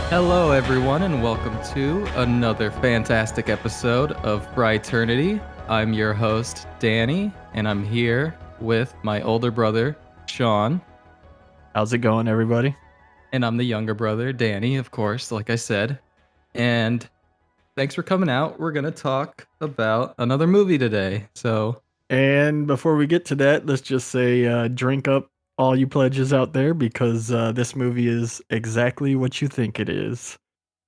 Hello, everyone, and welcome to another fantastic episode of Frighternity. I'm your host, Danny, and I'm here with my older brother, Sean, How's it going, everybody? and I'm the younger brother, Danny, of course, like I said. And thanks for coming out. We're going to talk about another movie today. So, And before we get to that, let's just say drink up all you pledges out there because this movie is exactly what you think it is.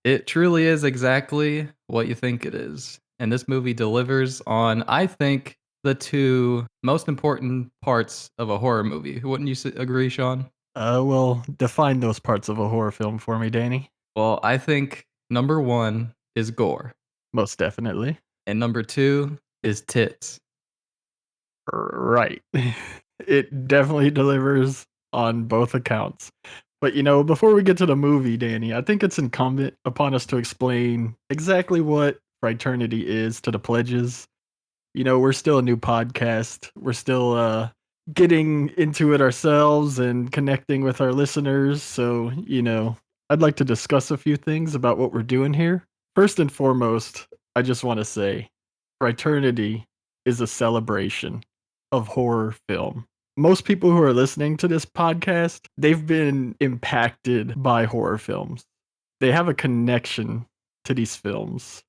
it truly is exactly what you think it is. And this movie delivers on, I think, the two most important parts of a horror movie. Wouldn't you agree, Sean? Well, define those parts of a horror film for me, Danny. Well, I think number one is gore, Most definitely. and number two is tits. Right. It definitely delivers on both accounts. But before we get to the movie, Danny, I think it's incumbent upon us to explain exactly what fraternity is to the pledges. We're still a new podcast. We're still getting into it ourselves and connecting with our listeners. So, I'd like to discuss a few things about what we're doing here. First and foremost, I just want to say Fraternity is a celebration of horror film. Most people who are listening to this podcast, they've been impacted by horror films. They have a connection to these films.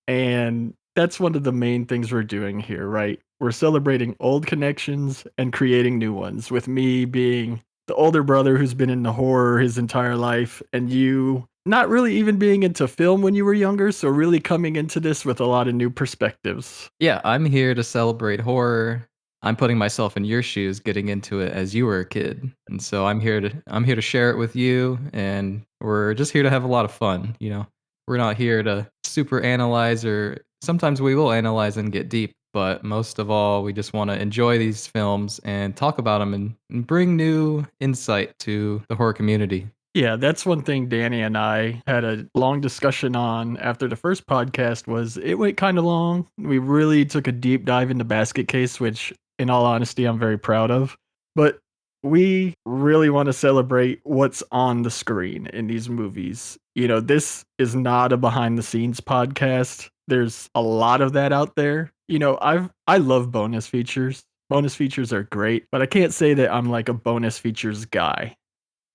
And that's one of the main things we're doing here, right? We're celebrating old connections and creating new ones, with me being the older brother who's been into horror his entire life, and you not really even being into film when you were younger, so really coming into this with a lot of new perspectives. Yeah, I'm here to celebrate horror. I'm putting myself in your shoes, getting into it as you were a kid. And so I'm here to share it with you, and we're just here to have a lot of fun, you know. We're not here to super analyze, or sometimes we will analyze and get deep, but most of all, we just want to enjoy these films and talk about them and bring new insight to the horror community. Yeah, that's one thing Danny and I had a long discussion on after the first podcast was it went kind of long. We really took a deep dive into Basket Case, which in all honesty I'm very proud of. But we really want to celebrate what's on the screen in these movies. This is not a behind the scenes podcast. There's a lot of that out there. I love bonus features. Bonus features are great, but I can't say that I'm like a bonus features guy.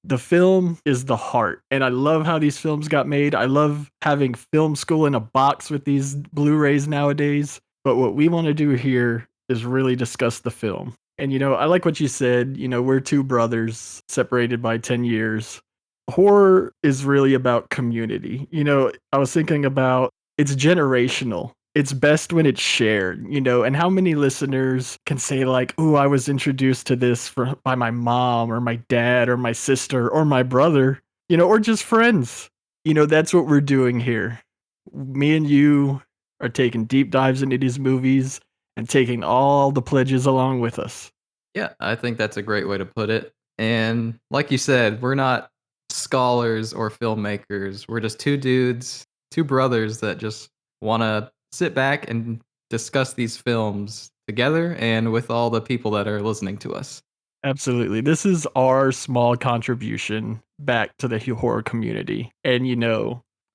The film is the heart, and I love how these films got made. I love having film school in a box with these Blu-rays nowadays. But what we want to do here is really discuss the film. And I like what you said. We're two brothers separated by 10 years. Horror is really about community. I was thinking about it's generational. It's best when it's shared, and how many listeners can say like, "Oh, I was introduced to this by my mom or my dad or my sister or my brother," or just friends. That's what we're doing here. Me and you are taking deep dives into these movies and taking all the pledges along with us. Yeah, I think that's a great way to put it. And like you said, we're not scholars or filmmakers. We're just two dudes, two brothers that just want to sit back and discuss these films together and with all the people that are listening to us. Absolutely. This is our small contribution back to the horror community. And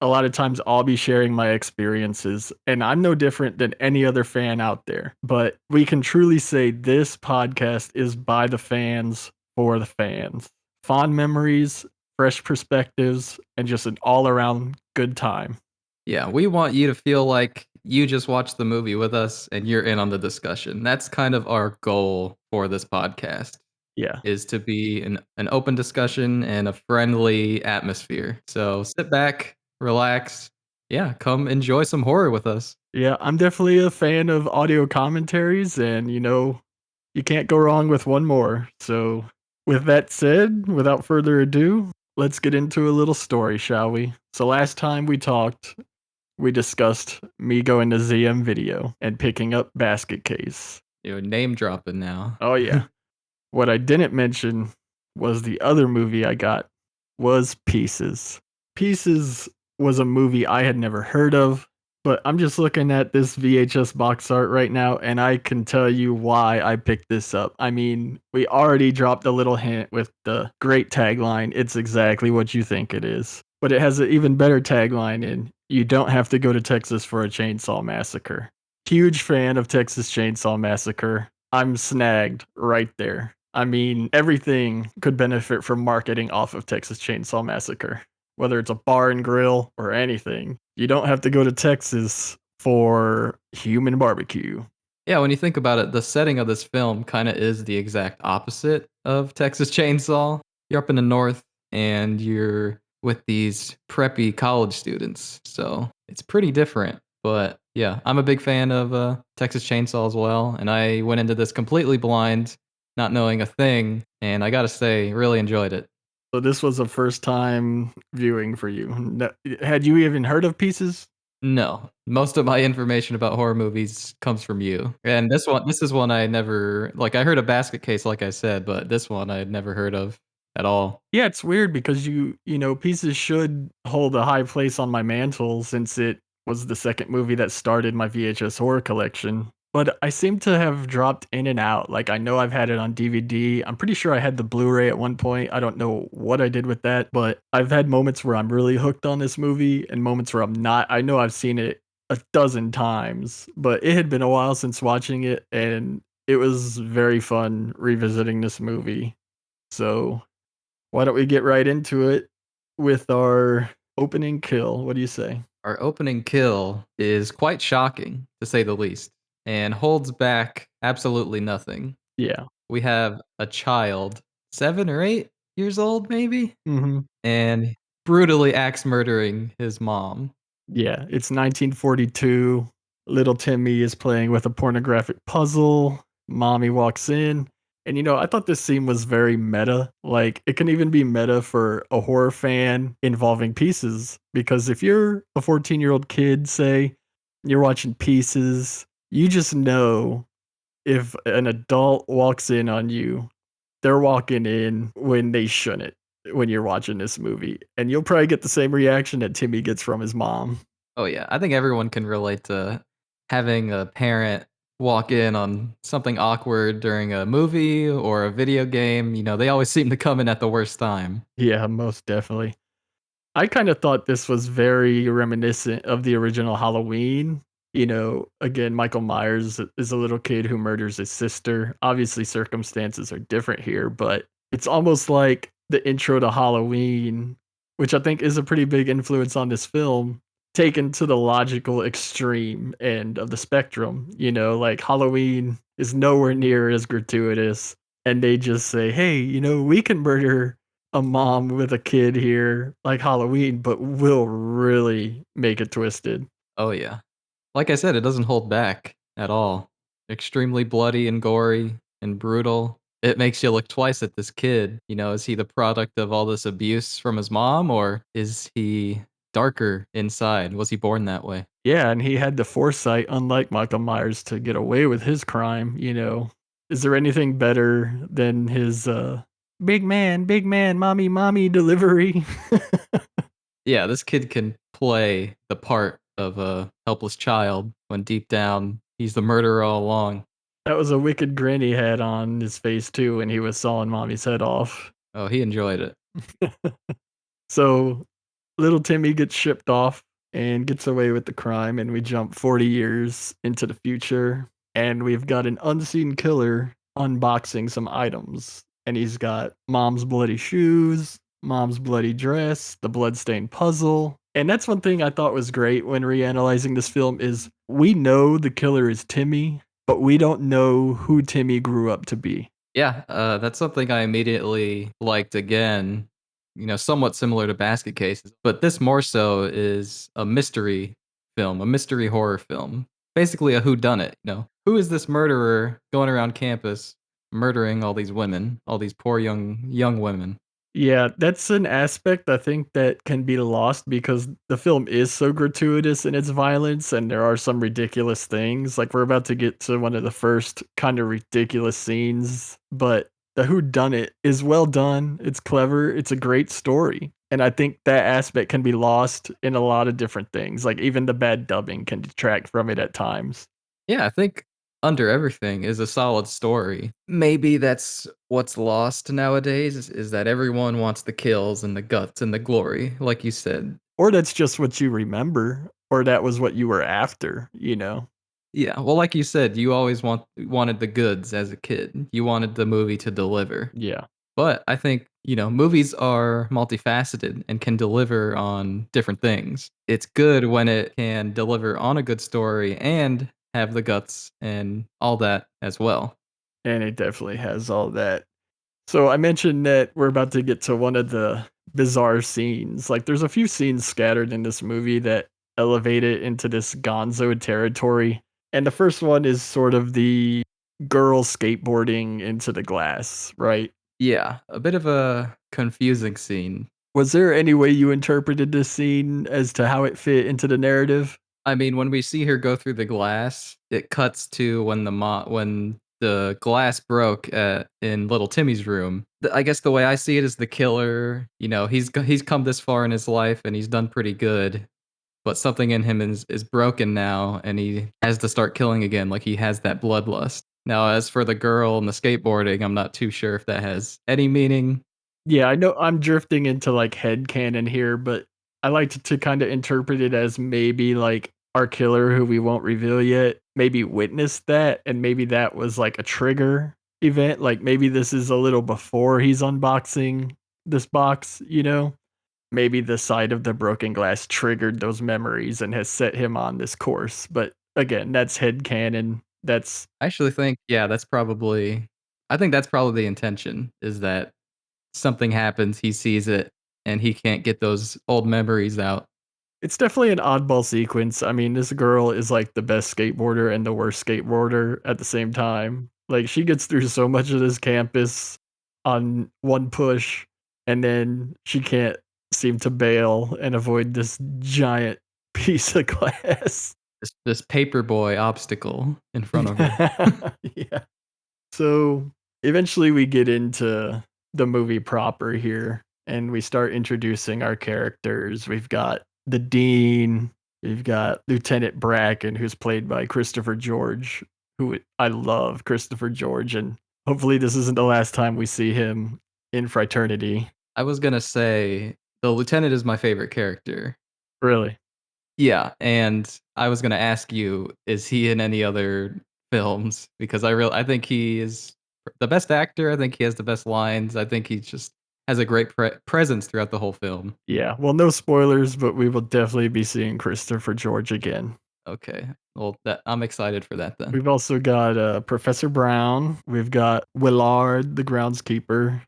a lot of times I'll be sharing my experiences, and I'm no different than any other fan out there. But we can truly say this podcast is by the fans for the fans. Fond memories, fresh perspectives, and just an all around good time. Yeah, we want you to feel like you just watched the movie with us and you're in on the discussion. That's kind of our goal for this podcast. Yeah. Is to be an open discussion and a friendly atmosphere. So sit back, relax. Yeah, come enjoy some horror with us. Yeah, I'm definitely a fan of audio commentaries, and you can't go wrong with one more. So, with that said, without further ado, let's get into a little story, shall we? So, last time we talked, we discussed me going to ZM Video and picking up Basket Case. Name dropping now. Oh, yeah. What I didn't mention was the other movie I got was Pieces. Pieces was a movie I had never heard of, but I'm just looking at this VHS box art right now, and I can tell you why I picked this up. I mean, we already dropped a little hint with the great tagline, "It's exactly what you think it is." But it has an even better tagline in "You don't have to go to Texas for a Chainsaw Massacre." Huge fan of Texas Chainsaw Massacre. I'm snagged right there. I mean, everything could benefit from marketing off of Texas Chainsaw Massacre, whether it's a bar and grill or anything. You don't have to go to Texas for human barbecue. Yeah, when you think about it, the setting of this film kinda is the exact opposite of Texas Chainsaw. You're up in the North, and you're with these preppy college students, so it's pretty different, but, yeah, I'm a big fan of, Texas Chainsaw as well, and I went into this completely blind, not knowing a thing, and I gotta say, really enjoyed it. So this was a first time viewing for you. Had you even heard of Pieces? No. Most of my information about horror movies comes from you, and this is one I never like, I heard of Basket Case, like I said, but this one I had never heard of at all. Yeah, it's weird because Pieces should hold a high place on my mantle since it was the second movie that started my VHS horror collection. But I seem to have dropped in and out. Like I know I've had it on DVD. I'm pretty sure I had the Blu-ray at one point. I don't know what I did with that, but I've had moments where I'm really hooked on this movie and moments where I'm not. I know I've seen it a dozen times, but it had been a while since watching it and it was very fun revisiting this movie. So why don't we get right into it with our opening kill? What do you say? Our opening kill is quite shocking, to say the least, and holds back absolutely nothing. Yeah. We have a child, 7 or 8 years old, maybe? Mhm. And brutally axe murdering his mom. Yeah, it's 1942. Little Timmy is playing with a pornographic puzzle. Mommy walks in. And I thought this scene was very meta. Like, it can even be meta for a horror fan involving Pieces. Because if you're a 14-year-old kid, say, you're watching Pieces, you just know if an adult walks in on you, they're walking in when they shouldn't when you're watching this movie, and you'll probably get the same reaction that Timmy gets from his mom. Oh, yeah, I think everyone can relate to having a parent walk in on something awkward during a movie or a video game, they always seem to come in at the worst time. Yeah, most definitely. I kinda thought this was very reminiscent of the original Halloween. Again, Michael Myers is a little kid who murders his sister. Obviously, circumstances are different here, but it's almost like the intro to Halloween, which I think is a pretty big influence on this film, taken to the logical extreme end of the spectrum. Like Halloween is nowhere near as gratuitous, and they just say, "Hey, we can murder a mom with a kid here like Halloween, but we'll really make it twisted." Oh, yeah. Like I said, it doesn't hold back at all. Extremely bloody and gory and brutal. It makes you look twice at this kid. Is he the product of all this abuse from his mom, or is he darker inside? Was he born that way? Yeah, and he had the foresight, unlike Michael Myers, to get away with his crime. Is there anything better than his, big man, mommy delivery?" Yeah, this kid can play the part of a helpless child when deep down he's the murderer all along. That was a wicked grin he had on his face too when he was sawing mommy's head off. Oh, he enjoyed it. So, little Timmy gets shipped off and gets away with the crime, and we jump 40 years into the future, and we've got an unseen killer unboxing some items. And he's got mom's bloody shoes, mom's bloody dress, the bloodstained puzzle. And that's one thing I thought was great when reanalyzing this film is we know the killer is Timmy, but we don't know who Timmy grew up to be. Yeah, that's something I immediately liked again, somewhat similar to Basket Cases, but this more so is a mystery film, a mystery horror film. Basically a whodunit. Who is this murderer going around campus murdering all these women, all these poor young women? Yeah, that's an aspect I think that can be lost because the film is so gratuitous in its violence and there are some ridiculous things. Like we're about to get to one of the first kind of ridiculous scenes, but the who done it is well done. It's clever. It's a great story. And I think that aspect can be lost in a lot of different things. Like even the bad dubbing can detract from it at times. Yeah, I think under everything is a solid story. Maybe that's what's lost nowadays is that everyone wants the kills and the guts and the glory, like you said. Or that's just what you remember, or that was what you were after, you know? Yeah, well, like you said, you always wanted the goods as a kid. You wanted the movie to deliver. Yeah. But I think, movies are multifaceted and can deliver on different things. It's good when it can deliver on a good story and have the guts and all that as well. And it definitely has all that. So I mentioned that we're about to get to one of the bizarre scenes. Like there's a few scenes scattered in this movie that elevate it into this gonzo territory. And the first one is sort of the girl skateboarding into the glass, right? Yeah, a bit of a confusing scene. Was there any way you interpreted this scene as to how it fit into the narrative? I mean, when we see her go through the glass, it cuts to when the glass broke in little Timmy's room. I guess the way I see it is the killer, he's come this far in his life and he's done pretty good, but something in him is broken now and he has to start killing again, like he has that bloodlust. Now, as for the girl and the skateboarding, I'm not too sure if that has any meaning. Yeah, I know I'm drifting into like headcanon here, but I like to kind of interpret it as maybe like our killer, who we won't reveal yet, maybe witnessed that, and maybe that was like a trigger event. Like maybe this is a little before he's unboxing this box, you know? Maybe the sight of the broken glass triggered those memories and has set him on this course. But again, that's headcanon. That's I actually think, yeah, I think that's probably the intention is that something happens, he sees it, and he can't get those old memories out. It's definitely an oddball sequence. I mean, this girl is like the best skateboarder and the worst skateboarder at the same time. Like, she gets through so much of this campus on one push, and then she can't seem to bail and avoid this giant piece of glass. This paperboy obstacle in front of her. Yeah. So eventually we get into the movie proper here and we start introducing our characters. We've got the Dean, we've got Lieutenant Bracken, who's played by Christopher George, who I love Christopher George, and hopefully this isn't the last time we see him in Frighternity. I was gonna say the lieutenant is my favorite character. Really. Yeah, and I was gonna ask you, is he in any other films? Because I think he is the best actor, I think he has the best lines, I think he just has a great presence throughout the whole film. Yeah. Well, no spoilers, but we will definitely be seeing Christopher George again. Okay, well, that I'm excited for that then. We've also got Professor Brown. We've got Willard, the groundskeeper.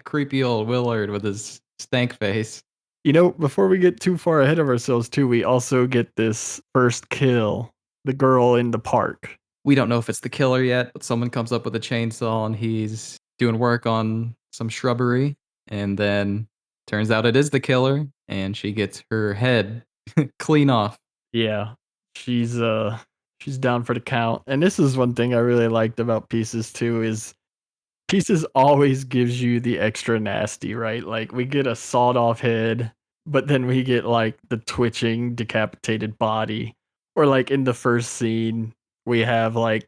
Creepy old Willard with his stank face. You know, before we get too far ahead of ourselves, too, we also get this first kill, the girl in the park. We don't know if it's the killer yet, but someone comes up with a chainsaw and he's doing work on some shrubbery, and then turns out it is the killer, and she gets her head clean off. Yeah, she's she's down for the count. And this is one thing I really liked about Pieces too is Pieces always gives you the extra nasty, right? Like we get a sawed off head, but then we get like the twitching, decapitated body. Or like in the first scene, we have like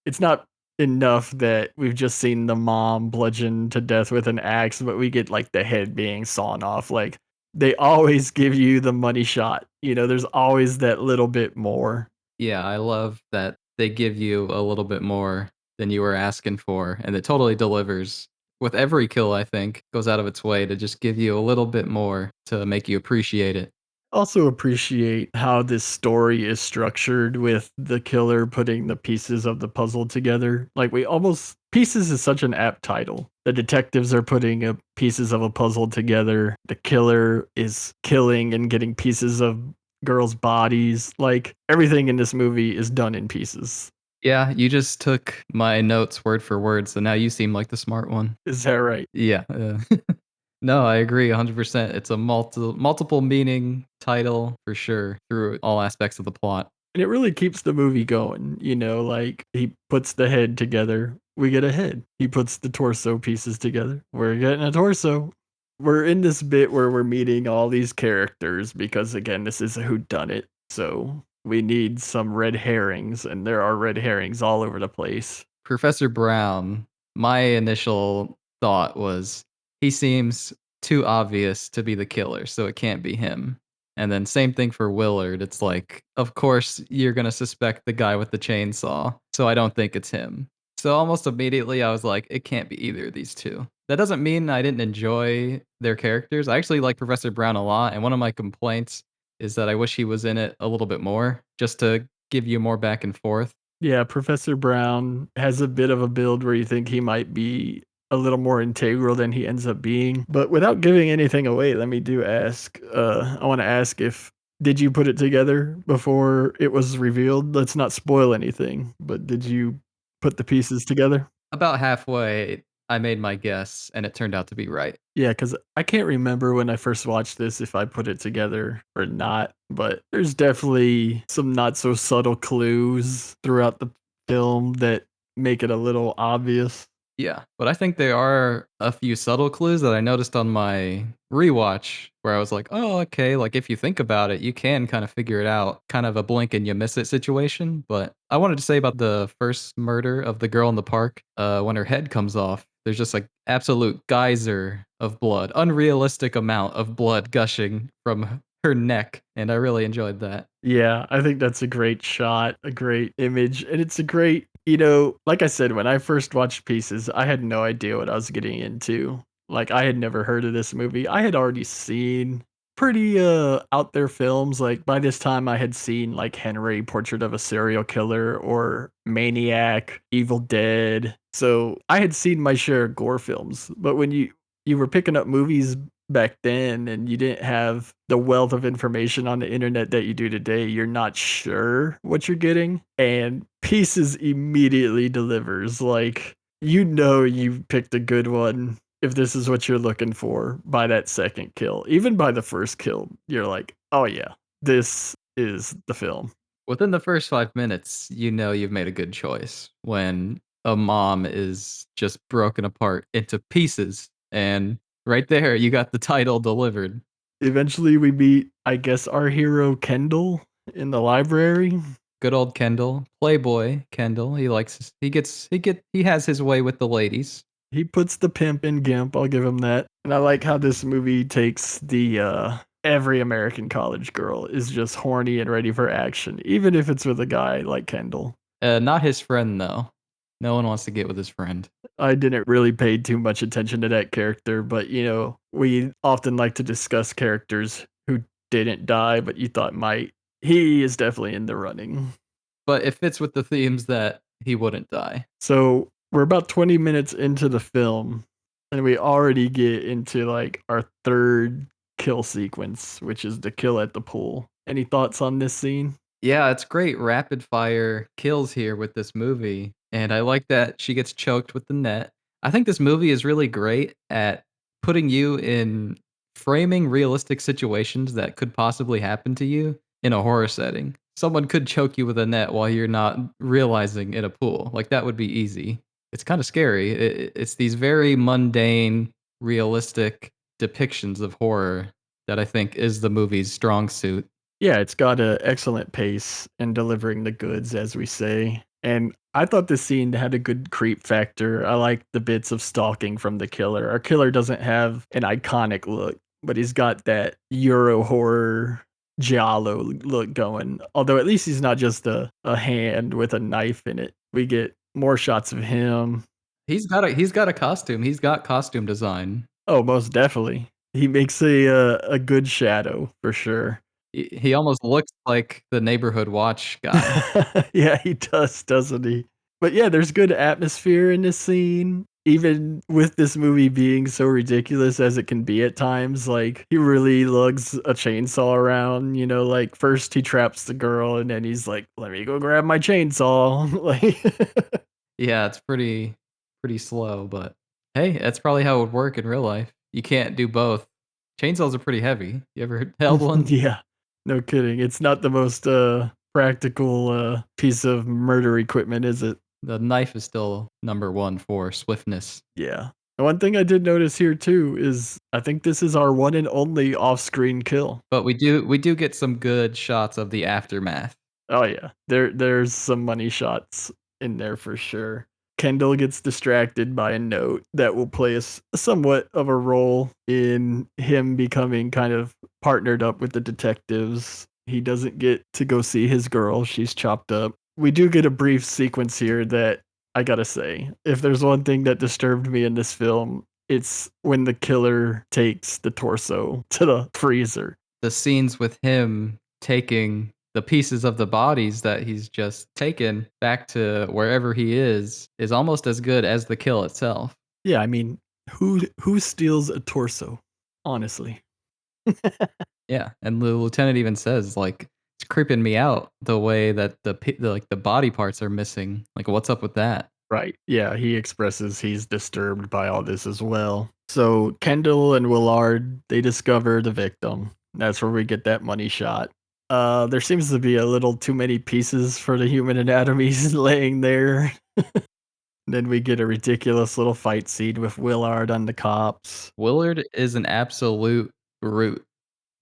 it's not enough that we've just seen the mom bludgeoned to death with an axe, but we get like the head being sawn off. Like they always give you the money shot. You know, there's always that little bit more. Yeah, I love that they give you a little bit more than you were asking for, and it totally delivers. With every kill, I think, goes out of its way to just give you a little bit more to make you appreciate it. Also appreciate how this story is structured with the killer putting the pieces of the puzzle together. Like we almost Pieces is such an apt title. The detectives are putting pieces of a puzzle together. The killer is killing and getting pieces of girls' bodies. Like everything in this movie is done in pieces. Yeah, you just took my notes word for word, so now you seem like the smart one. Is that right? Yeah, no, I agree 100%. It's a multiple meaning title for sure through all aspects of the plot. And it really keeps the movie going, you know, like he puts the head together, we get a head. He puts the torso pieces together, we're getting a torso. We're in this bit where we're meeting all these characters because again, this is a whodunit. So we need some red herrings, and there are red herrings all over the place. Professor Brown, my initial thought was he seems too obvious to be the killer, so it can't be him. And then same thing for Willard. It's like, of course you're gonna suspect the guy with the chainsaw, so I don't think it's him. So almost immediately I was like, it can't be either of these two. That doesn't mean I didn't enjoy their characters. I actually like Professor Brown a lot, and one of my complaints is that I wish he was in it a little bit more, just to give you more back and forth. Yeah, Professor Brown has a bit of a build where you think he might be a little more integral than he ends up being. But without giving anything away, let me do ask. I want to ask if did you put it together before it was revealed? Let's not spoil anything, but did you put the pieces together? About halfway, I made my guess, and it turned out to be right. Yeah, because I can't remember when I first watched this if I put it together or not, but there's definitely some not so subtle clues throughout the film that make it a little obvious. Yeah, but I think there are a few subtle clues that I noticed on my rewatch where I was like, "Oh, okay." Like if you think about it, you can kind of figure it out. Kind of a blink and you miss it situation. But I wanted to say about the first murder of the girl in the park, when her head comes off, there's just like absolute geyser of blood, unrealistic amount of blood gushing from her neck, and I really enjoyed that. Yeah, I think that's a great shot, a great image, and it's a great, like I said, when I first watched Pieces, I had no idea what I was getting into. Like I had never heard of this movie. I had already seen pretty out there films. Like by this time I had seen like Henry Portrait of a Serial Killer or Maniac, Evil Dead. So I had seen my share of gore films. But when you were picking up movies back then and you didn't have the wealth of information on the internet that you do today, you're not sure what you're getting. And Pieces immediately delivers. Like, you've picked a good one if this is what you're looking for by that second kill. Even by the first kill, you're like, oh yeah, this is the film. Within the first 5 minutes, you know you've made a good choice when a mom is just broken apart into pieces, and right there, you got the title delivered. Eventually, we meet, I guess, our hero Kendall in the library. Good old Kendall, playboy Kendall, he likes his he has his way with the ladies. He puts the pimp in Gimp, I'll give him that. And I like how this movie takes the, every American college girl is just horny and ready for action, even if it's with a guy like Kendall. Not his friend, though. No one wants to get with his friend. I didn't really pay too much attention to that character, but, we often like to discuss characters who didn't die, but you thought might. He is definitely in the running. But it fits with the themes that he wouldn't die. So we're about 20 minutes into the film, and we already get into like our third kill sequence, which is the kill at the pool. Any thoughts on this scene? Yeah, it's great rapid fire kills here with this movie, and I like that she gets choked with the net. I think this movie is really great at putting you in framing realistic situations that could possibly happen to you in a horror setting. Someone could choke you with a net while you're not realizing in a pool. Like that would be easy. It's kind of scary. It's these very mundane, realistic depictions of horror that I think is the movie's strong suit. Yeah, it's got an excellent pace in delivering the goods, as we say. And I thought this scene had a good creep factor. I like the bits of stalking from the killer. Our killer doesn't have an iconic look, but he's got that Euro horror giallo look going. Although at least he's not just a hand with a knife in it. We get more shots of him. He's got a costume. He's got costume design. Oh, most definitely. He makes a good shadow for sure. He almost looks like the neighborhood watch guy. Yeah, he does, doesn't he? But yeah, there's good atmosphere in this scene. Even with this movie being so ridiculous as it can be at times, like he really lugs a chainsaw around, like first he traps the girl and then he's like, let me go grab my chainsaw. Like Yeah, it's pretty slow, but hey, that's probably how it would work in real life. You can't do both. Chainsaws are pretty heavy. You ever held one? yeah. No kidding. It's not the most practical piece of murder equipment, is it? The knife is still number 1 for swiftness. Yeah. And one thing I did notice here too is I think this is our one and only off-screen kill. But we do get some good shots of the aftermath. Oh yeah, there's some money shots in there for sure. Kendall gets distracted by a note that will play somewhat of a role in him becoming kind of partnered up with the detectives. He doesn't get to go see his girl, she's chopped up. We do get a brief sequence here that I gotta say, if there's one thing that disturbed me in this film, it's when the killer takes the torso to the freezer. The scenes with him taking the pieces of the bodies that he's just taken back to wherever he is almost as good as the kill itself. Yeah, I mean, who steals a torso? Honestly. Yeah, and the lieutenant even says, like, "It's creeping me out the way that like, the body parts are missing. Like, what's up with that?" Right. Yeah, he expresses he's disturbed by all this as well. So Kendall and Willard, they discover the victim. That's where we get that money shot. There seems to be a little too many pieces for the human anatomies laying there. Then we get a ridiculous little fight scene with Willard on the cops. Willard is an absolute brute.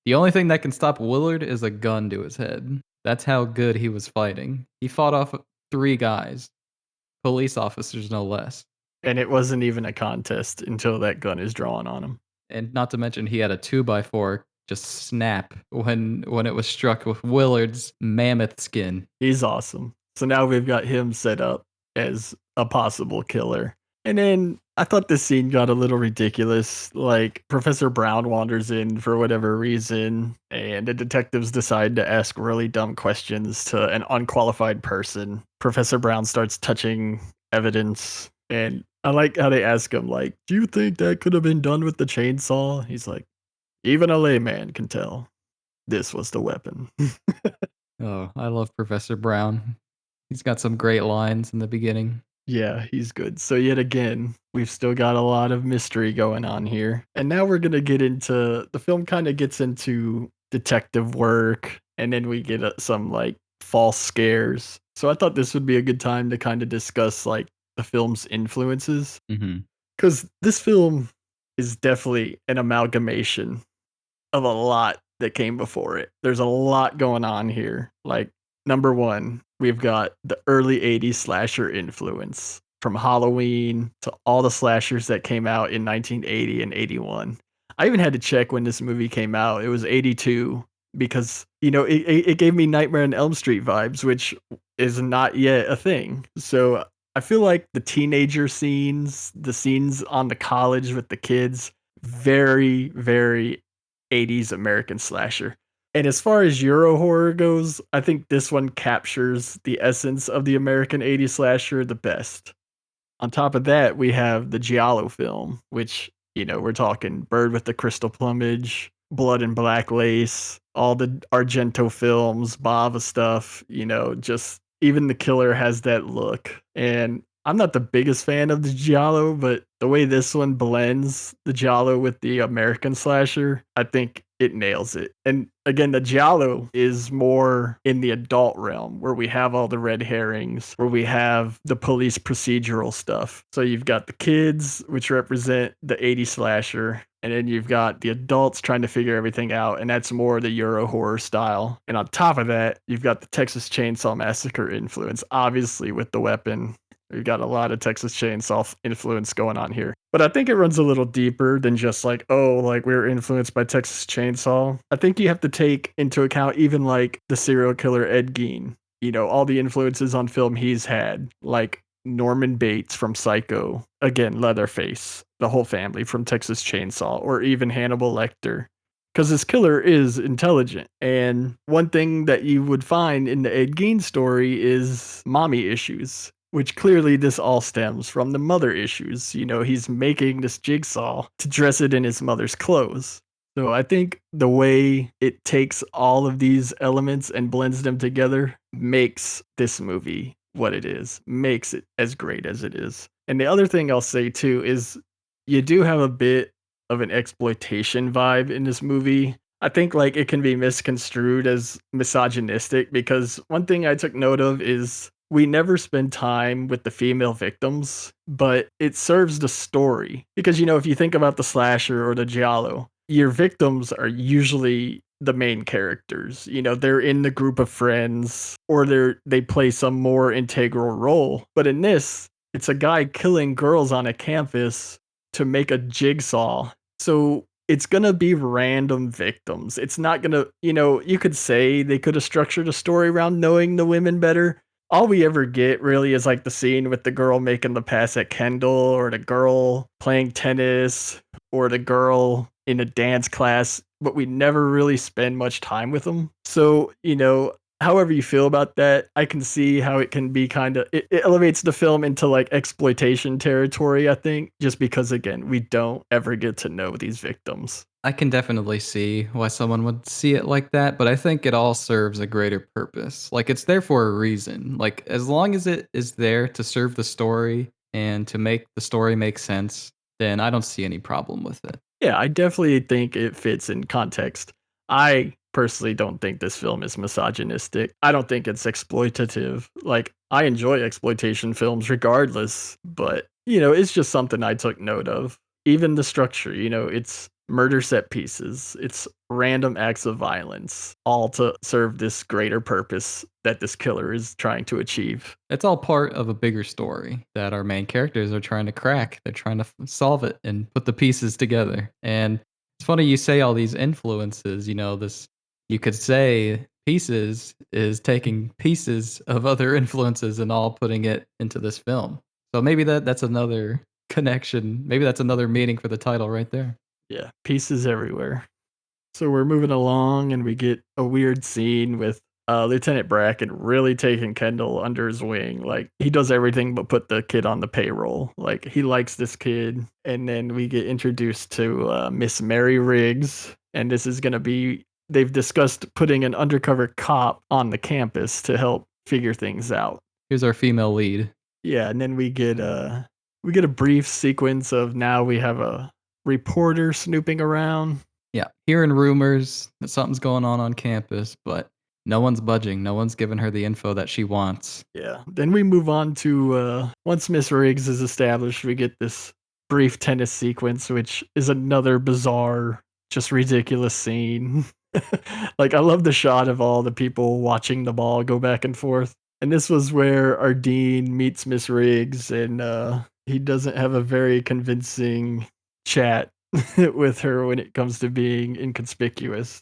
The only thing that can stop Willard is a gun to his head. That's how good he was fighting. He fought off 3 guys, police officers no less. And it wasn't even a contest until that gun is drawn on him. And not to mention he had a 2 by 4 just snap when it was struck with Willard's mammoth skin. He's awesome. So now we've got him set up as a possible killer. And then I thought this scene got a little ridiculous. Like, Professor Brown wanders in for whatever reason, and the detectives decide to ask really dumb questions to an unqualified person. Professor Brown starts touching evidence, and I like how they ask him, like, do you think that could have been done with the chainsaw? He's like, even a layman can tell this was the weapon. Oh, I love Professor Brown. He's got some great lines in the beginning. Yeah, he's good. So yet again, we've still got a lot of mystery going on here. And now we're going to get into the film kind of gets into detective work and then we get some like false scares. So I thought this would be a good time to kind of discuss like the film's influences Mhm. cuz this film is definitely an amalgamation of a lot that came before it. There's a lot going on here. Like, number one, we've got the early 80s slasher influence from Halloween to all the slashers that came out in 1980 and 81. I even had to check when this movie came out. It was 82 because, it gave me Nightmare on Elm Street vibes, which is not yet a thing. So I feel like the teenager scenes, the scenes on the college with the kids, very, very 80s American slasher. And as far as Euro horror goes, I think this one captures the essence of the American 80s slasher the best. On top of that, we have the Giallo film, which, we're talking Bird with the Crystal Plumage, Blood and Black Lace, all the Argento films, Bava stuff, just even the killer has that look. And I'm not the biggest fan of the Giallo, but the way this one blends the Giallo with the American slasher, I think it nails it. And again, the Giallo is more in the adult realm where we have all the red herrings, where we have the police procedural stuff. So you've got the kids, which represent the 80s slasher, and then you've got the adults trying to figure everything out, and that's more the Euro horror style. And on top of that, you've got the Texas Chainsaw Massacre influence, obviously with the weapon. We've got a lot of Texas Chainsaw influence going on here. But I think it runs a little deeper than just like, oh, like we were influenced by Texas Chainsaw. I think you have to take into account even like the serial killer Ed Gein, all the influences on film he's had, like Norman Bates from Psycho, again, Leatherface, the whole family from Texas Chainsaw, or even Hannibal Lecter. Because this killer is intelligent. And one thing that you would find in the Ed Gein story is mommy issues, which clearly this all stems from the mother issues. He's making this jigsaw to dress it in his mother's clothes. So I think the way it takes all of these elements and blends them together makes this movie what it is, makes it as great as it is. And the other thing I'll say too is you do have a bit of an exploitation vibe in this movie. I think like it can be misconstrued as misogynistic because one thing I took note of is we never spend time with the female victims, but it serves the story. Because, if you think about the slasher or the giallo, your victims are usually the main characters. You know, they're in the group of friends or they play some more integral role. But in this, it's a guy killing girls on a campus to make a jigsaw. So it's gonna be random victims. It's not gonna, you could say they could have structured a story around knowing the women better. All we ever get really is like the scene with the girl making the pass at Kendall, or the girl playing tennis, or the girl in a dance class, but we never really spend much time with them. So, however you feel about that, I can see how it can be it elevates the film into like exploitation territory, I think, just because again, we don't ever get to know these victims. I can definitely see why someone would see it like that, but I think it all serves a greater purpose. Like, it's there for a reason. Like, as long as it is there to serve the story and to make the story make sense, then I don't see any problem with it. Yeah, I definitely think it fits in context. I personally don't think this film is misogynistic. I don't think it's exploitative. Like, I enjoy exploitation films regardless, but, it's just something I took note of. Even the structure, it's murder set pieces, it's random acts of violence, all to serve this greater purpose that this killer is trying to achieve. It's all part of a bigger story that our main characters are trying to crack. They're trying to solve it and put the pieces together. And it's funny you say all these influences, this you could say pieces is taking pieces of other influences and all putting it into this film. So maybe that's another connection. Maybe that's another meaning for the title right there. Yeah, pieces everywhere. So we're moving along, and we get a weird scene with Lieutenant Bracken really taking Kendall under his wing. Like, he does everything but put the kid on the payroll. Like, he likes this kid. And then we get introduced to Miss Mary Riggs. And this is going to be, they've discussed putting an undercover cop on the campus to help figure things out. Here's our female lead. Yeah, and then we get a brief sequence of now we have a reporter snooping around. Yeah, hearing rumors that something's going on campus, but no one's budging. No one's giving her the info that she wants. Yeah. Then we move on to once Miss Riggs is established, we get this brief tennis sequence, which is another bizarre, just ridiculous scene. Like, I love the shot of all the people watching the ball go back and forth. And this was where our dean meets Miss Riggs, and he doesn't have a very convincing chat with her when it comes to being inconspicuous.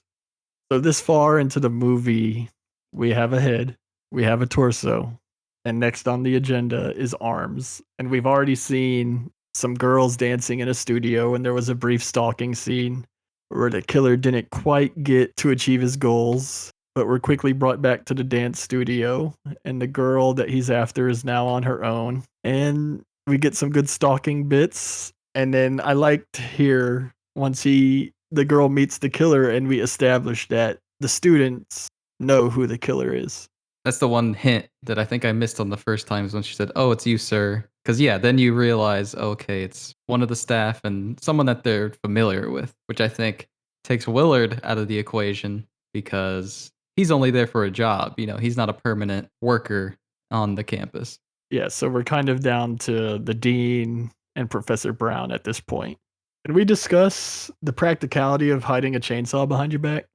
So this far into the movie, we have a head, we have a torso, and next on the agenda is arms. And we've already seen some girls dancing in a studio, and there was a brief stalking scene where the killer didn't quite get to achieve his goals, but were quickly brought back to the dance studio, and the girl that he's after is now on her own. And we get some good stalking bits. And then I liked here once the girl meets the killer and we establish that the students know who the killer is. That's the one hint that I think I missed on the first times when she said, "Oh, it's you, sir." Because yeah, then you realize, okay, it's one of the staff and someone that they're familiar with, which I think takes Willard out of the equation because he's only there for a job. He's not a permanent worker on the campus. Yeah, so we're kind of down to the dean and Professor Brown at this point. Can we discuss the practicality of hiding a chainsaw behind your back?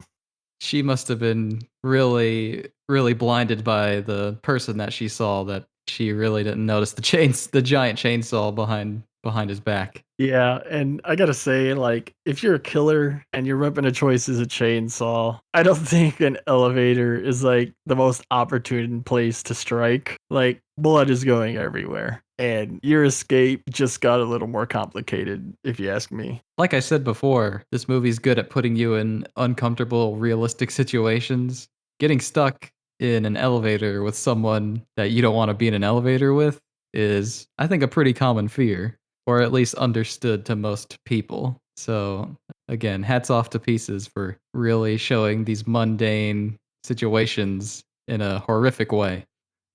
She must have been really, really blinded by the person that she saw that she really didn't notice the giant chainsaw behind his back. Yeah, and I gotta say, like, if you're a killer and your weapon of choice is a chainsaw, I don't think an elevator is like the most opportune place to strike. Like, blood is going everywhere, and your escape just got a little more complicated, if you ask me. Like I said before, this movie's good at putting you in uncomfortable, realistic situations. Getting stuck in an elevator with someone that you don't want to be in an elevator with is, I think, a pretty common fear, or at least understood to most people. So, again, hats off to Pieces for really showing these mundane situations in a horrific way.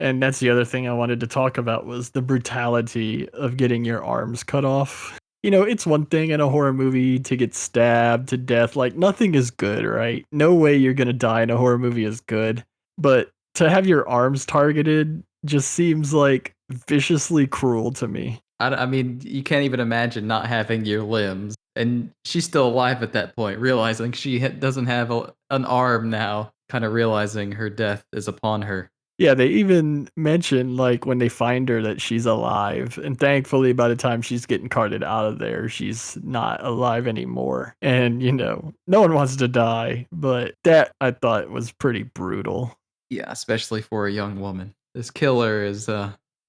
And that's the other thing I wanted to talk about was the brutality of getting your arms cut off. It's one thing in a horror movie to get stabbed to death. Like, nothing is good, right? No way you're gonna die in a horror movie is good. But to have your arms targeted just seems like viciously cruel to me. I mean, you can't even imagine not having your limbs. and she's still alive at that point, realizing she doesn't have an arm now, kind of realizing her death is upon her. Yeah, they even mention, like, when they find her that she's alive, and thankfully, by the time she's getting carted out of there, she's not alive anymore, and, no one wants to die, but that I thought was pretty brutal. Yeah, especially for a young woman. This killer is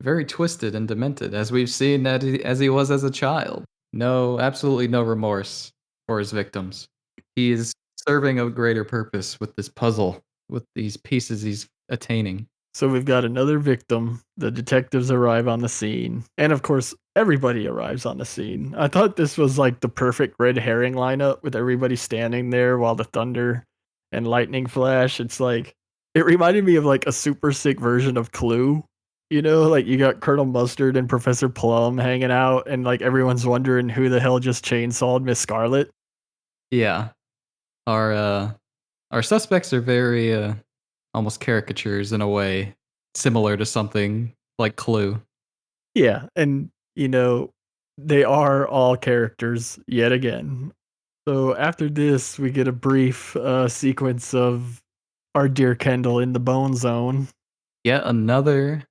very twisted and demented, as we've seen that as he was as a child. No, absolutely no remorse for his victims. He is serving a greater purpose with this puzzle, with these pieces he's attaining. So we've got another victim. The detectives arrive on the scene. And of course, everybody arrives on the scene. I thought this was like the perfect red herring lineup with everybody standing there while the thunder and lightning flash. It's like, it reminded me of like a super sick version of Clue. Like you got Colonel Mustard and Professor Plum hanging out, and like everyone's wondering who the hell just chainsawed Miss Scarlet. Yeah, our uh, our suspects are very almost caricatures in a way, similar to something like Clue. Yeah. And, they are all characters yet again. So after this, we get a brief sequence of our dear Kendall in the bone zone. Yet another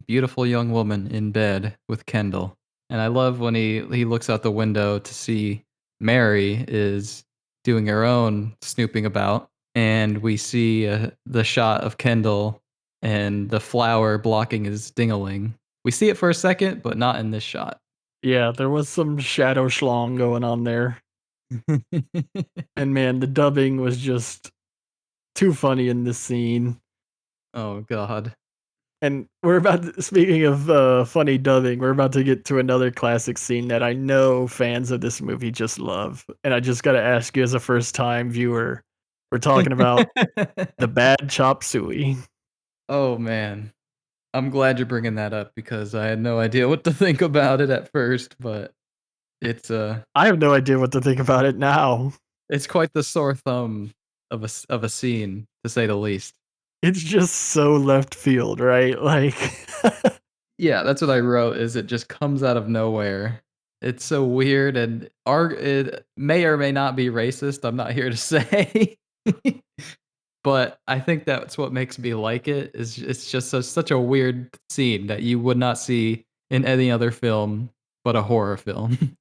beautiful young woman in bed with Kendall. And I love when he looks out the window to see Mary is doing her own snooping about, and we see the shot of Kendall and the flower blocking his dingaling. We see it for a second, but not in this shot. Yeah, there was some shadow schlong going on there. And man, the dubbing was just too funny in this scene. Oh God. And we're about to, speaking of funny dubbing, we're about to get to another classic scene that I know fans of this movie just love. And I just got to ask you, as a first time viewer, we're talking about the bad chop suey. Oh man. I'm glad you're bringing that up because I had no idea what to think about it at first, but it's I have no idea what to think about it now. it's quite the sore thumb of of a scene, to say the least. It's just so left field, right? Like, Yeah, that's what I wrote, is it just comes out of nowhere. It's so weird and it may or may not be racist, I'm not here to say. But I think that's what makes me like it, is it's just such a weird scene that you would not see in any other film but a horror film.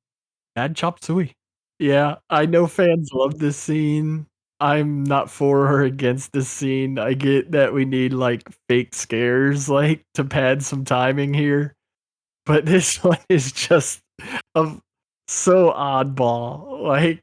bad chop suey. Yeah, I know fans love this scene. I'm not for or against this scene. I get that we need like fake scares, like to pad some timing here, but this one is just a so oddball. Like,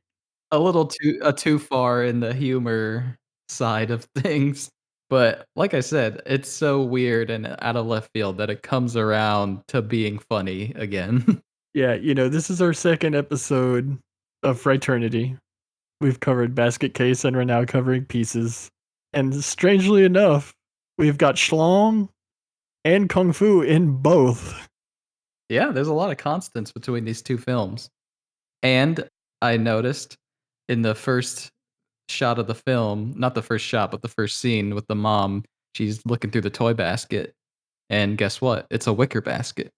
A little too far in the humor side of things, but like I said, it's so weird and out of left field that it comes around to being funny again. yeah, this is our second episode of Frighternity. We've covered basket case and we're now covering pieces. And strangely enough, we've got schlong and kung fu in both. Yeah, there's a lot of constants between these 2 films, and I noticed in the first shot of the film, not the first shot, but the first scene with the mom, she's looking through the toy basket, and guess what? It's a wicker basket.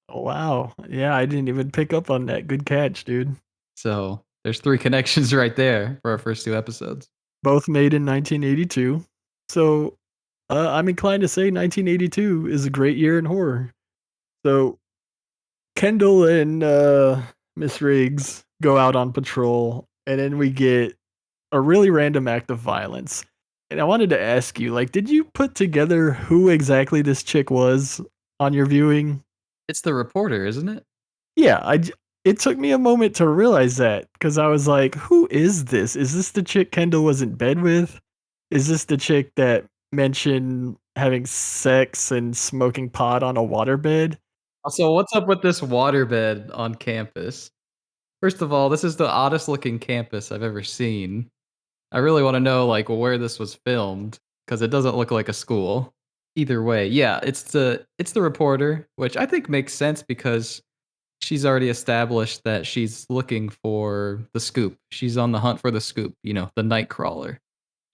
Oh, wow. Yeah, I didn't even pick up on that. Good catch, dude. So, there's 3 connections right there for our first 2 episodes. Both made in 1982. So I'm inclined to say 1982 is a great year in horror. So Kendall and Miss Riggs go out on patrol, and then we get a really random act of violence. And I wanted to ask you, like, did you put together who exactly this chick was on your viewing? It's the reporter, isn't it? Yeah, it took me a moment to realize that because I was like, "Who is this? Is this the chick Kendall was in bed with? Is this the chick that mentioned having sex and smoking pot on a waterbed?" Also, what's up with this waterbed on campus? First of all, this is the oddest looking campus I've ever seen. I really wanna know, like, where this was filmed because it doesn't look like a school. Either way, yeah, it's the reporter, which I think makes sense because she's already established that she's looking for the scoop. She's on the hunt for the scoop, the night crawler.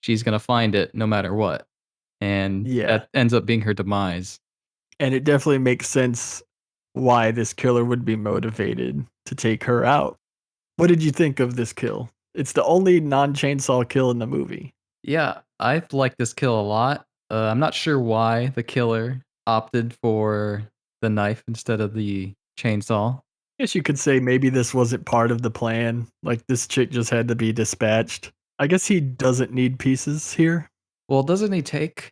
She's gonna find it no matter what, and Yeah, that ends up being her demise. and it definitely makes sense why this killer would be motivated to take her out. What did you think of this kill? It's the only non-chainsaw kill in the movie. Yeah, I like this kill a lot. I'm not sure why the killer opted for the knife instead of the chainsaw. Guess you could say maybe this wasn't part of the plan. Like this chick just had to be dispatched. I guess he doesn't need pieces here. Well, doesn't he take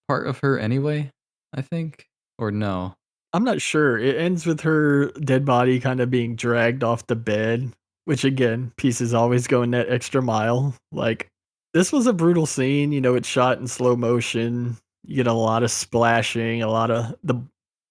part of her anyway, I think? Or no? I'm not sure. It ends with her dead body kind of being dragged off the bed, which again, pieces always going that extra mile. Like this was a brutal scene, it's shot in slow motion. You get a lot of splashing, a lot of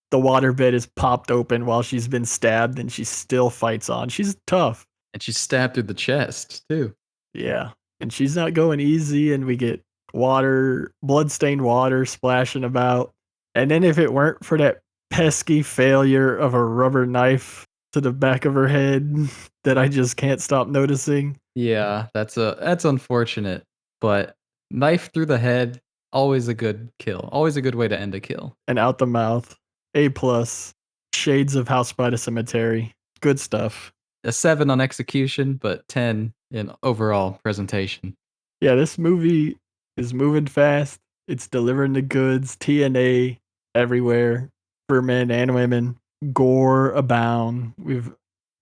the water bed is popped open while she's been stabbed and she still fights on. She's tough. And she's stabbed through the chest, too. Yeah. And she's not going easy and we get water, bloodstained water splashing about. And then if it weren't for that pesky failure of a rubber knife to the back of her head that I just can't stop noticing Yeah, that's unfortunate, but knife through the head, always a good kill. Always a good way to end a kill. and out the mouth. A plus. Shades of House by the Cemetery. Good stuff. A 7 on execution, but 10 in overall presentation. Yeah, this movie is moving fast. It's delivering the goods, TNA everywhere for men and women. Gore abound. We've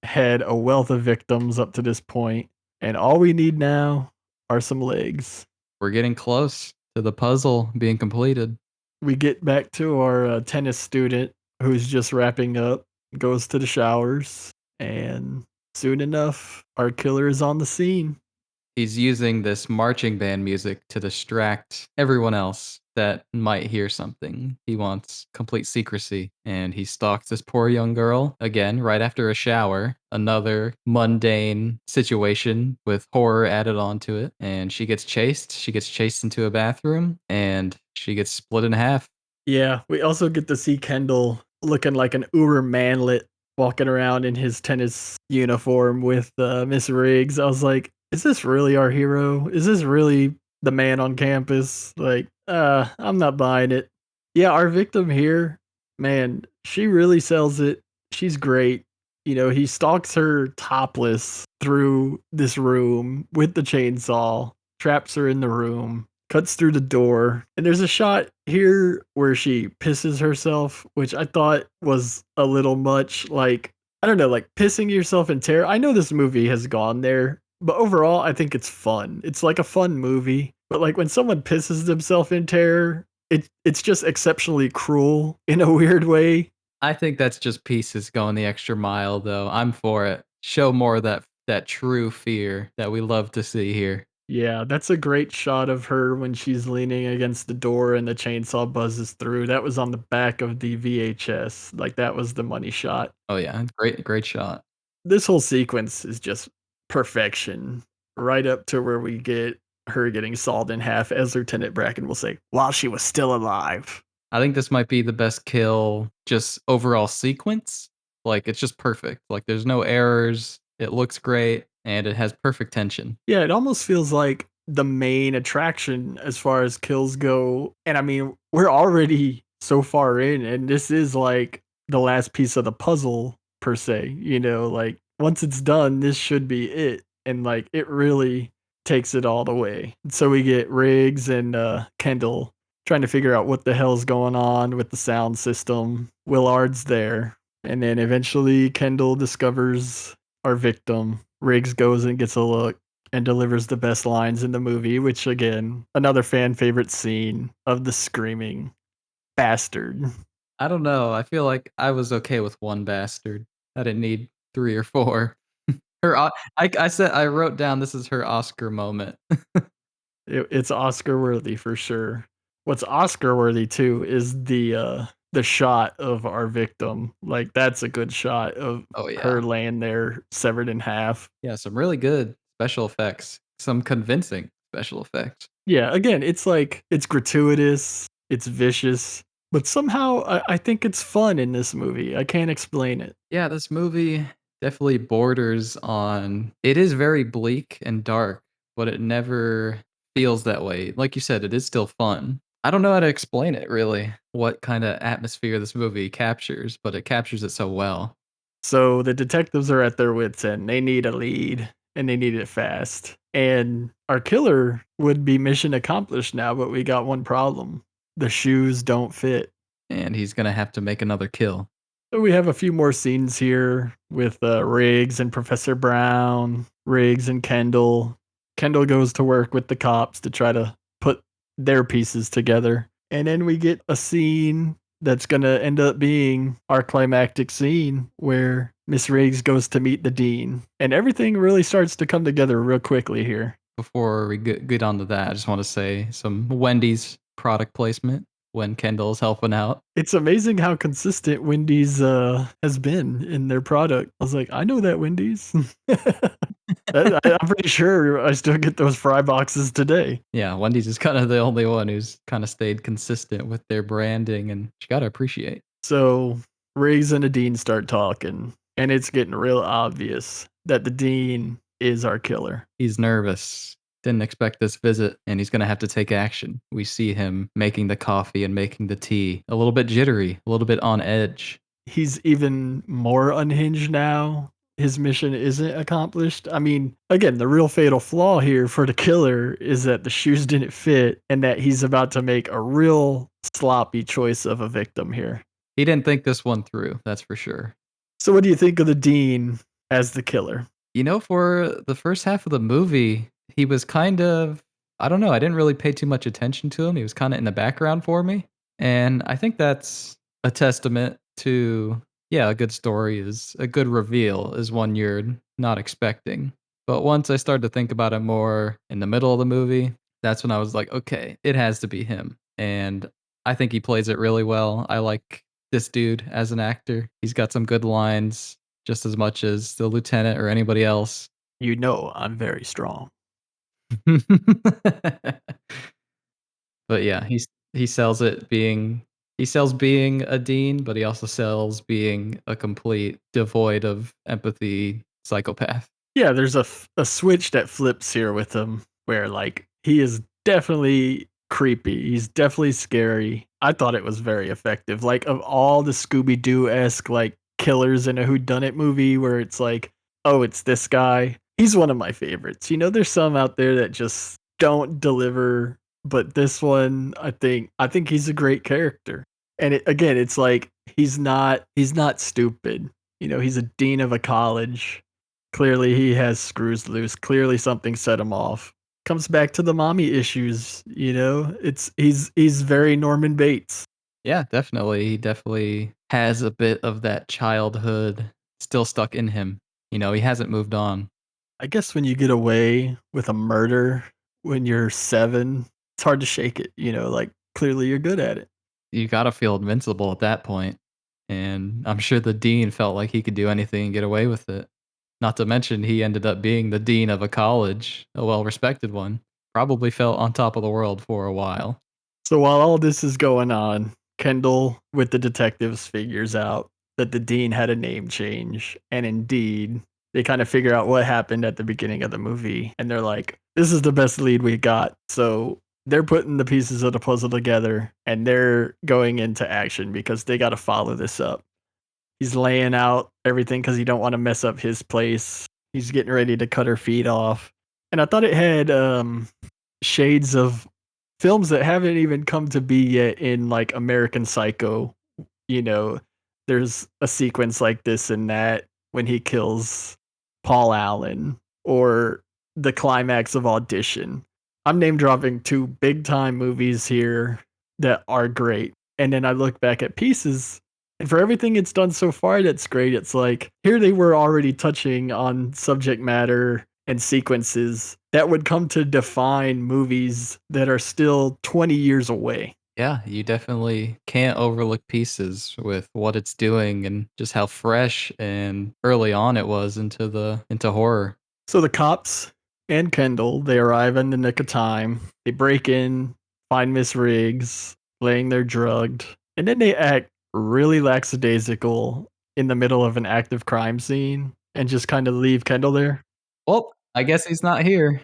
had a wealth of victims up to this point, and all we need now are some legs. We're getting close to the puzzle being completed. We get back to our tennis student who's just wrapping up, goes to the showers, and soon enough, our killer is on the scene. He's using this marching band music to distract everyone else that might hear something. He wants complete secrecy, and he stalks this poor young girl again right after a shower. Another mundane situation with horror added onto it, and she gets chased. She gets chased into a bathroom, and she gets split in half. Yeah, we also get to see Kendall looking like an uber manlet walking around in his tennis uniform with Miss Riggs. I was like, is this really our hero? Is this really the man on campus? Like, I'm not buying it. Yeah, our victim here, man, she really sells it. She's great. He stalks her topless through this room with the chainsaw, traps her in the room, cuts through the door. And there's a shot here where she pisses herself, which I thought was a little much. Like, I don't know, like pissing yourself in terror. I know this movie has gone there, but overall, I think it's fun. It's like a fun movie. But like when someone pisses themselves in terror, it's just exceptionally cruel in a weird way. I think that's just pieces going the extra mile, though. I'm for it. Show more of that true fear that we love to see here. Yeah, that's a great shot of her when she's leaning against the door and the chainsaw buzzes through. That was on the back of the VHS. Like that was the money shot. Oh yeah, great shot. This whole sequence is just perfection. Right up to where we get her getting sawed in half, as Lieutenant Bracken will say, while she was still alive. I think this might be the best kill, just overall sequence. Like, it's just perfect. Like, there's no errors. It looks great, and it has perfect tension. Yeah, it almost feels like the main attraction as far as kills go. And I mean, we're already so far in, and this is like the last piece of the puzzle, per se. Like once it's done, this should be it. And like it really takes it all the way. So we get Riggs and Kendall trying to figure out what the hell's going on with the sound system. Willard's there. And then eventually Kendall discovers our victim. Riggs goes and gets a look and delivers the best lines in the movie, which again, another fan favorite scene of the screaming bastard. I don't know. I feel like I was okay with one bastard. I didn't need 3 or 4. Her I said I wrote down this is her Oscar moment. It's Oscar worthy for sure. What's Oscar worthy too is the shot of our victim. Like that's a good shot of Oh, her yeah. laying there severed in half. Yeah, some really good special effects. Some convincing special effects. Yeah, again, it's like it's gratuitous, it's vicious, but somehow I think it's fun in this movie. I can't explain it. Yeah, this movie definitely borders on it is very bleak and dark, but it never feels that way. Like you said, it is still fun. I don't know how to explain it really, what kinda atmosphere this movie captures, but it captures it so well. So the detectives are at their wits' end. They need a lead and they need it fast. And our killer would be mission accomplished now, but we got one problem. The shoes don't fit. And he's gonna have to make another kill. So we have a few more scenes here with Riggs and Professor Brown, Riggs and Kendall. Kendall goes to work with the cops to try to put their pieces together. And then we get a scene that's going to end up being our climactic scene where Miss Riggs goes to meet the dean. And everything really starts to come together real quickly here. Before we get onto that, I just want to say some Wendy's product placement when Kendall's helping out. It's amazing how consistent Wendy's has been in their product. I was like, I know that Wendy's. I'm pretty sure I still get those fry boxes today. Yeah, Wendy's is kind of the only one who's kind of stayed consistent with their branding, and you gotta appreciate. So Riggs and the dean start talking, and it's getting real obvious that the dean is our killer. He's nervous. Didn't expect this visit, and he's gonna have to take action. We see him making the coffee and making the tea. A little bit jittery, a little bit on edge. He's even more unhinged now. His mission isn't accomplished. I mean, again, the real fatal flaw here for the killer is that the shoes didn't fit and that he's about to make a real sloppy choice of a victim here. He didn't think this one through, that's for sure. So, what do you think of the dean as the killer? You know, for the first half of the movie, he was kind of I don't know, I didn't really pay too much attention to him. He was kinda in the background for me, and I think that's a testament to yeah, a good story is a good reveal is one you're not expecting. But once I started to think about it more in the middle of the movie, that's when I was like, "Okay, it has to be him." And I think he plays it really well. I like this dude as an actor. He's got some good lines just as much as the lieutenant or anybody else. You know, I'm very strong. But yeah, he sells it being he sells being a dean, but he also sells being a complete devoid of empathy psychopath. Yeah, there's a switch that flips here with him where like he is definitely creepy. He's definitely scary. I thought it was very effective. Like of all the Scooby Doo esque like killers in a whodunit movie where it's like, oh, it's this guy. He's one of my favorites. You know, there's some out there that just don't deliver, but this one, I think he's a great character. And again, it's like he's not stupid. You know, he's a dean of a college. Clearly, he has screws loose. Clearly, something set him off. Comes back to the mommy issues, you know? He's very Norman Bates. Yeah, definitely. He definitely has a bit of that childhood still stuck in him. You know, he hasn't moved on. I guess when you get away with a murder when you're 7, it's hard to shake it, you know, like, clearly you're good at it. You gotta feel invincible at that point, and I'm sure the dean felt like he could do anything and get away with it. Not to mention he ended up being the dean of a college, a well-respected one. Probably felt on top of the world for a while. So while all this is going on, Kendall with the detectives figures out that the dean had a name change, and indeed, they kind of figure out what happened at the beginning of the movie, and they're like, "This is the best lead we got." So they're putting the pieces of the puzzle together, and they're going into action because they got to follow this up. He's laying out everything because he don't want to mess up his place. He's getting ready to cut her feet off, and I thought it had shades of films that haven't even come to be yet in like American Psycho. You know, there's a sequence like this in that when he kills Paul Allen or the climax of Audition. I'm name dropping two big time movies here that are great. And then I look back at Pieces, and for everything it's done so far that's great, it's like here they were already touching on subject matter and sequences that would come to define movies that are still 20 years away. Yeah, you definitely can't overlook Pieces with what it's doing and just how fresh and early on it was into horror. So the cops and Kendall, they arrive in the nick of time. They break in, find Miss Riggs, laying there drugged, and then they act really lackadaisical in the middle of an active crime scene and just kind of leave Kendall there. Well, I guess he's not here.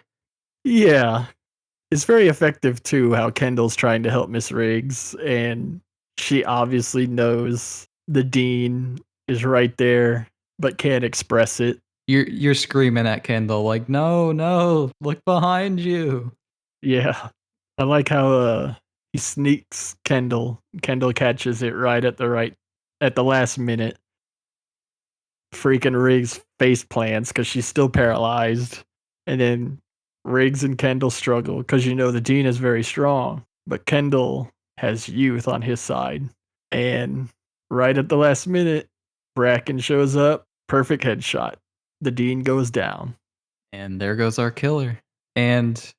Yeah, it's very effective too how Kendall's trying to help Miss Riggs, and she obviously knows the dean is right there but can't express it. You're screaming at Kendall like, "No, no, look behind you." Yeah. I like how he sneaks Kendall. Kendall catches it right at the last minute. Freaking Riggs face plants because she's still paralyzed. And then Riggs and Kendall struggle because the Dean is very strong, but Kendall has youth on his side. And right at the last minute, Bracken shows up, perfect headshot. The Dean goes down. And there goes our killer. And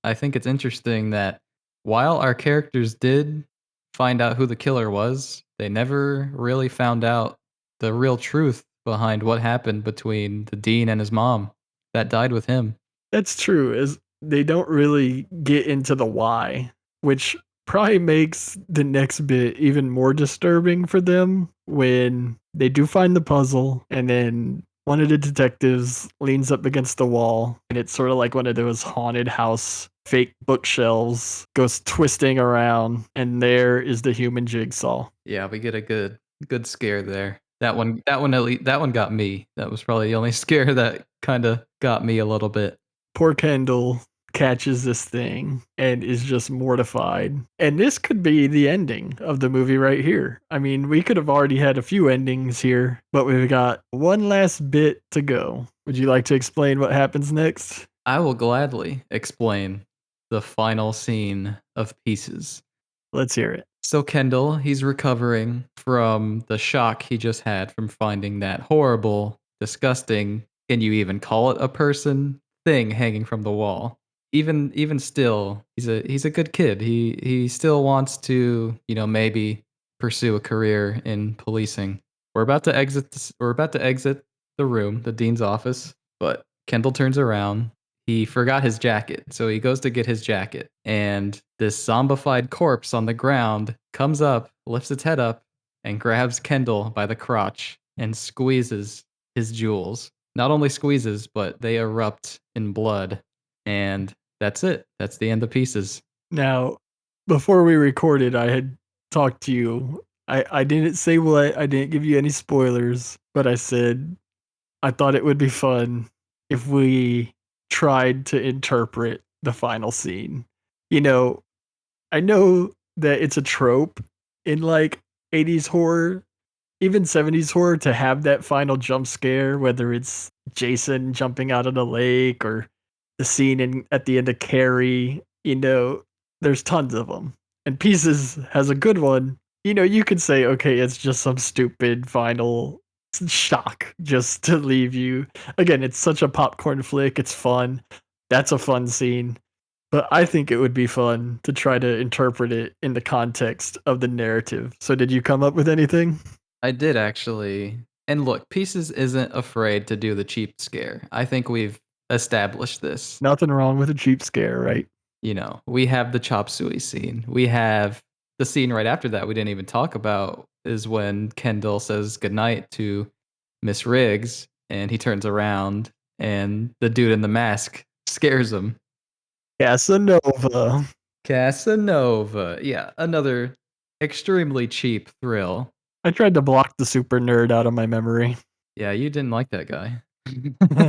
I think it's interesting that while our characters did find out who the killer was, they never really found out the real truth behind what happened between the dean and his mom that died with him. That's true, is they don't really get into the why, which probably makes the next bit even more disturbing for them when they do find the puzzle and then one of the detectives leans up against the wall and it's sort of like one of those haunted house fake bookshelves goes twisting around and there is the human jigsaw. Yeah, we get a good scare there. That one at least that one got me. That was probably the only scare that kind of got me a little bit. Poor Kendall catches this thing and is just mortified. And this could be the ending of the movie right here. I mean, we could have already had a few endings here, but we've got one last bit to go. Would you like to explain what happens next? I will gladly explain the final scene of Pieces. Let's hear it. So Kendall, he's recovering from the shock he just had from finding that horrible, disgusting, can you even call it a person, thing hanging from the wall. Even still, he's a good kid. He still wants to, maybe pursue a career in policing. We're about to exit the room, the dean's office, but Kendall turns around. He forgot his jacket, so he goes to get his jacket, and this zombified corpse on the ground comes up, lifts its head up, and grabs Kendall by the crotch and squeezes his jewels. Not only squeezes, but they erupt in blood. And that's it. That's the end of Pieces. Now, before we recorded, I had talked to you. I didn't say what, I didn't give you any spoilers, but I said I thought it would be fun if we tried to interpret the final scene. You know, I know that it's a trope in like 80s horror, even 70s horror to have that final jump scare, whether it's Jason jumping out of the lake or the scene at the end of Carrie. There's tons of them. And Pieces has a good one. You could say, okay, it's just some stupid final shock just to leave you. Again, it's such a popcorn flick. It's fun. That's a fun scene. But I think it would be fun to try to interpret it in the context of the narrative. So, did you come up with anything? I did actually. And look, Pieces isn't afraid to do the cheap scare. I think we've established this. Nothing wrong with a cheap scare, right? We have the chop suey scene. We have the scene right after that we didn't even talk about is when Kendall says goodnight to Miss Riggs and he turns around and the dude in the mask scares him. Casanova. Casanova. Yeah, another extremely cheap thrill. I tried to block the super nerd out of my memory. Yeah, you didn't like that guy.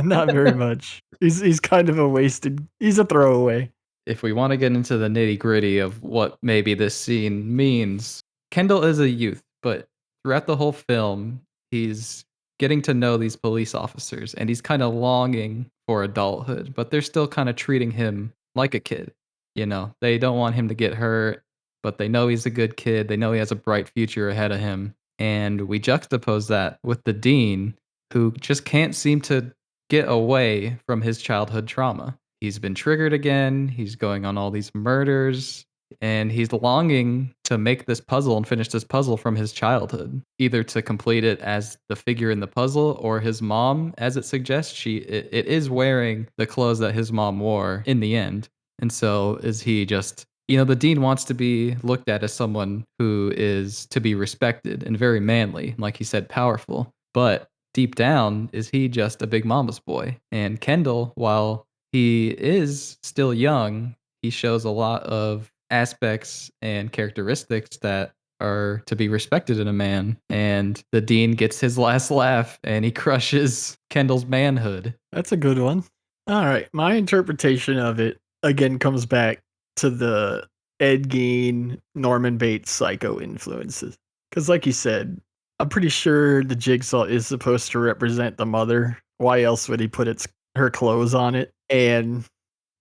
Not very much. He's kind of a wasted. He's a throwaway. If we want to get into the nitty gritty of what maybe this scene means, Kendall is a youth, but throughout the whole film, he's getting to know these police officers and he's kind of longing for adulthood, but they're still kind of treating him like a kid. They don't want him to get hurt, but they know he's a good kid. They know he has a bright future ahead of him. And we juxtapose that with the dean, who just can't seem to get away from his childhood trauma. He's been triggered again. He's going on all these murders and he's longing to make this puzzle and finish this puzzle from his childhood, either to complete it as the figure in the puzzle or his mom, as it suggests. It is wearing the clothes that his mom wore in the end. And so is he just, the dean wants to be looked at as someone who is to be respected and very manly, like he said, powerful. But deep down, is he just a big mama's boy? And Kendall, while he is still young, he shows a lot of aspects and characteristics that are to be respected in a man. And the dean gets his last laugh and he crushes Kendall's manhood. That's a good one. All right. My interpretation of it again comes back to the Ed Gein, Norman Bates psycho influences. Because, like you said, I'm pretty sure the jigsaw is supposed to represent the mother. Why else would he put her clothes on it? And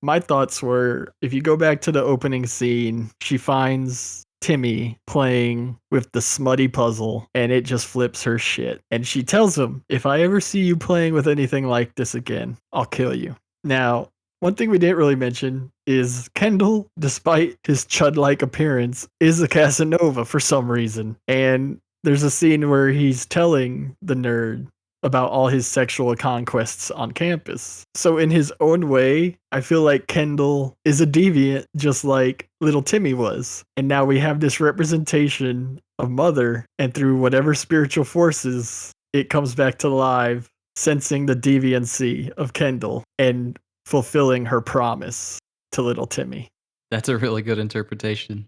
my thoughts were if you go back to the opening scene, she finds Timmy playing with the smutty puzzle and it just flips her shit. And she tells him, if I ever see you playing with anything like this again, I'll kill you. Now, one thing we didn't really mention is Kendall, despite his chud like appearance, is a Casanova for some reason. And there's a scene where he's telling the nerd about all his sexual conquests on campus. So, in his own way, I feel like Kendall is a deviant, just like little Timmy was. And now we have this representation of Mother, and through whatever spiritual forces, it comes back to life, sensing the deviancy of Kendall and fulfilling her promise to little Timmy. That's a really good interpretation.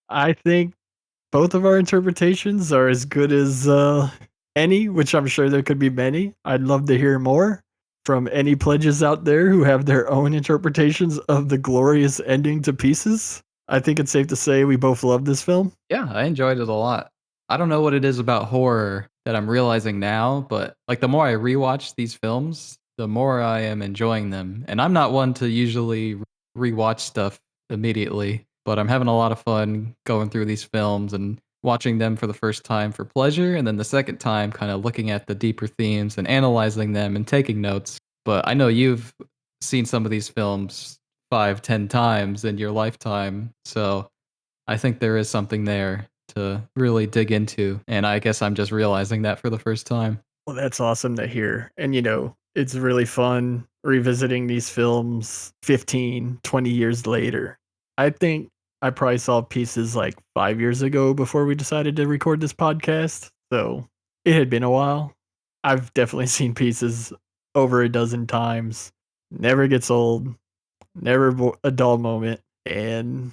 I think both of our interpretations are as good as any, which I'm sure there could be many. I'd love to hear more from any pledges out there who have their own interpretations of the glorious ending to Pieces. I think it's safe to say we both love this film. Yeah, I enjoyed it a lot. I don't know what it is about horror that I'm realizing now, but like the more I rewatch these films, the more I am enjoying them. And I'm not one to usually rewatch stuff immediately, but I'm having a lot of fun going through these films and watching them for the first time for pleasure, and then the second time kind of looking at the deeper themes and analyzing them and taking notes. But I know you've seen some of these films 5, 10 times in your lifetime, so I think there is something there to really dig into, and I guess I'm just realizing that for the first time. Well, that's awesome to hear. And, it's really fun revisiting these films 15, 20 years later. I think I probably saw Pieces like 5 years ago before we decided to record this podcast. So it had been a while. I've definitely seen Pieces over a dozen times. Never gets old, never a dull moment. And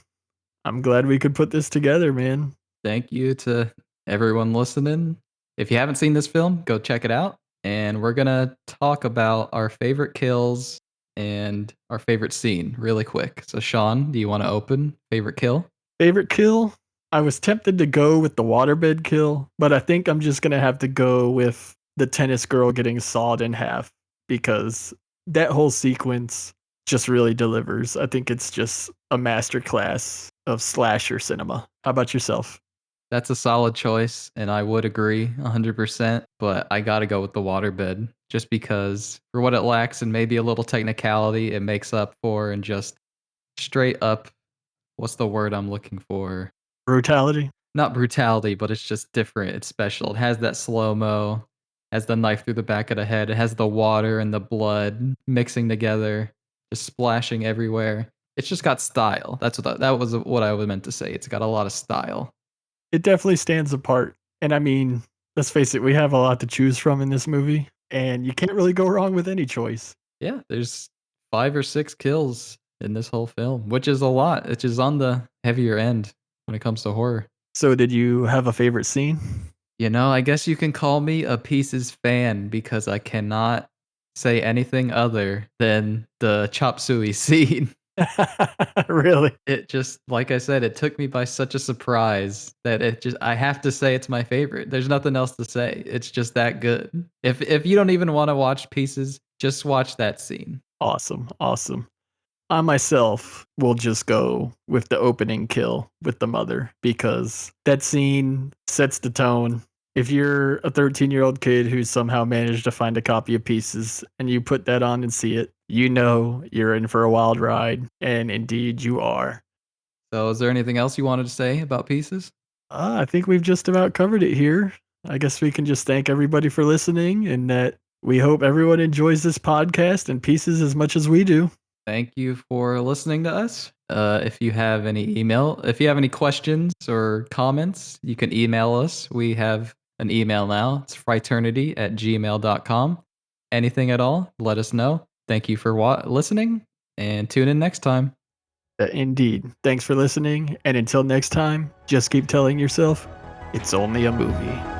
I'm glad we could put this together, man. Thank you to everyone listening. If you haven't seen this film, go check it out, and we're gonna talk about our favorite kills and our favorite scene really quick. So, Sean, do you wanna open favorite kill? Favorite kill? I was tempted to go with the waterbed kill, but I think I'm just gonna have to go with the tennis girl getting sawed in half because that whole sequence just really delivers. I think it's just a masterclass of slasher cinema. How about yourself? That's a solid choice, and I would agree 100%, but I gotta go with the waterbed just because for what it lacks and maybe a little technicality, it makes up for and just straight up what's the word I'm looking for? Brutality? Not brutality, but it's just different, it's special. It has that slow-mo, has the knife through the back of the head, it has the water and the blood mixing together, just splashing everywhere. It's just got style. That was what I was meant to say. It's got a lot of style. It definitely stands apart. And I mean, let's face it, we have a lot to choose from in this movie, and you can't really go wrong with any choice. Yeah, there's 5 or 6 kills in this whole film, which is a lot, which is on the heavier end when it comes to horror. So, did you have a favorite scene? You know, I guess you can call me a Pieces fan because I cannot say anything other than the chop suey scene. Really? It just like I said, it took me by such a surprise that I have to say it's my favorite. There's nothing else to say. It's just that good. If you don't even wanna watch Pieces, just watch that scene. Awesome, awesome. I myself will just go with the opening kill with the mother because that scene sets the tone. If you're a 13-year-old kid who somehow managed to find a copy of Pieces and you put that on and see it, you know you're in for a wild ride, and indeed you are. So is there anything else you wanted to say about Pieces? I think we've just about covered it here. I guess we can just thank everybody for listening and that we hope everyone enjoys this podcast and Pieces as much as we do. Thank you for listening to us. If you have any questions or comments, you can email us. We have an email now. It's frighternity@gmail.com. Anything at all, let us know. Thank you for listening and tune in next time. Indeed. Thanks for listening, and until next time, just keep telling yourself, it's only a movie.